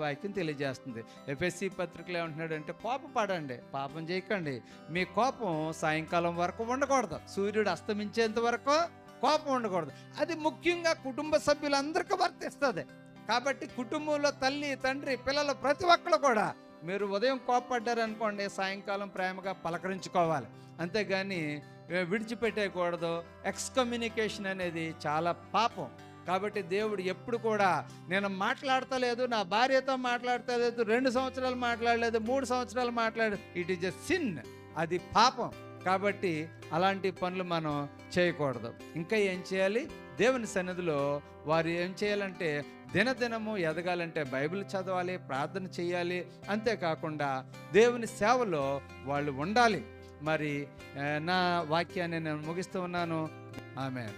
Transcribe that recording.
వాక్యం తెలియజేస్తుంది. ఎఫెసీ పత్రికలో ఏమంటున్నాడంటే కోపపడండి, పాపం చేయకండి. మీ కోపం సాయంకాలం వరకు ఉండకూడదు, సూర్యుడు అస్తమించేంత వరకు కోపం ఉండకూడదు. అది ముఖ్యంగా కుటుంబ సభ్యులందరికీ వర్తిస్తుంది. కాబట్టి కుటుంబంలో తల్లి, తండ్రి, పిల్లలు ప్రతి ఒక్కరు కూడా మీరు ఉదయం కోపపడ్డారనుకోండి, సాయంకాలం ప్రేమగా పలకరించుకోవాలి, అంతేగాని విడిచిపెట్టేయకూడదు. ఎక్స్కమ్యూనికేషన్ అనేది చాలా పాపం. కాబట్టి దేవుడు ఎప్పుడు కూడా నేను మాట్లాడతలేదు, నా భార్యతో మాట్లాడతలేదు, 2 సంవత్సరాలు మాట్లాడలేదు, 3 సంవత్సరాలు మాట్లాడలేదు, ఇట్ ఈజ్ ఎ సిన్, అది పాపం. కాబట్టి అలాంటి పనులు మనం చేయకూడదు. ఇంకా ఏం చేయాలి? దేవుని సన్నిధిలో వారు ఏం చేయాలంటే దినదినము ఎదగాలంటే బైబిల్ చదవాలి, ప్రార్థన చేయాలి, అంతేకాకుండా దేవుని సేవలో వాళ్ళు ఉండాలి. మరి నా వాక్యాన్ని నేను ముగిస్తూ ఉన్నాను. ఆమేన్.